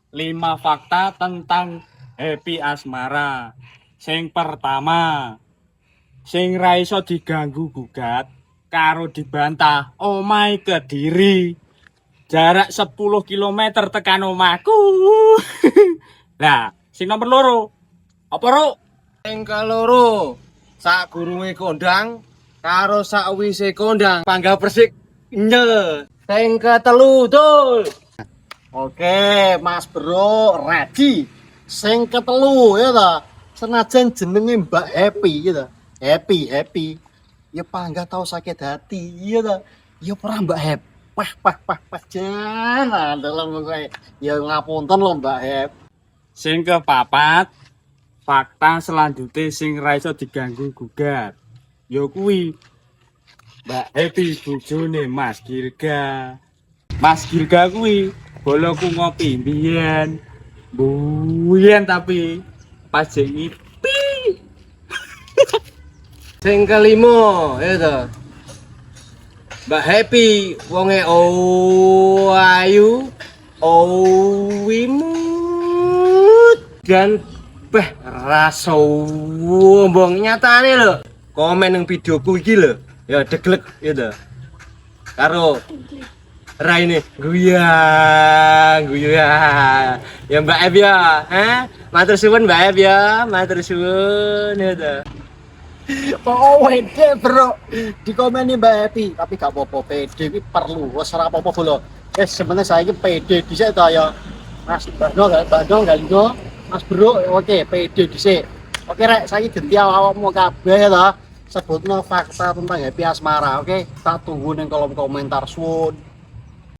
5 fakta tentang Happy Asmara. Sing pertama, sing ra iso diganggu gugat karo dibantah omahe Kediri. Jarak 10 km tekan omahku. Lah, sing nomor loro. Apa, Ruk? Sing kaloro, sak gurunge kondang karo sakwise kondang panggah persik nyel. Sing ketelu, Dul. Oke, Mas Bro, ready. Sing ketelu ya ta. Senajan jenenge Mbak Happy ya ta. Happy. Ya panggah tau sakit hati ya ta. Ya ora Mbak Happy. Pah jangan dalam kowe. Ya ngapunten lho Mbak Happy. Sing kepapat, fakta selanjutnya sing ra iso diganggu gugat. Ya kuwi Mbak Happy bojone Mas Girga. Mas Girga kuwi boloku ngopi mbiyen. Mbiyen tapi pas jek ngipi. Sing kelima ya ta. Mbak Happy wonge ayu, wimut dan rasa wombong nyatane lho. Komen nang videoku iki lho. Ya deglek gitu. Karo raine guyang. Ya Mbak Ep ya, matur suwun Mbak Ep ya, matur suwun ya ta. Oh, wede bro, di komen nih Mbak Happy, tapi gak apa-apa, PD ini perlu, wes ora apa-apa bro. Sebenarnya saya ini PD dhisik ta ya. Mas Bandung Galindo, Mas Bro, oke, PD dhisik. Oke rek, saya ganti awakmu kabeh ta. Sebutno fakta tentang Happy Asmara, oke? Tak tunggu ning kolom komentar suwun.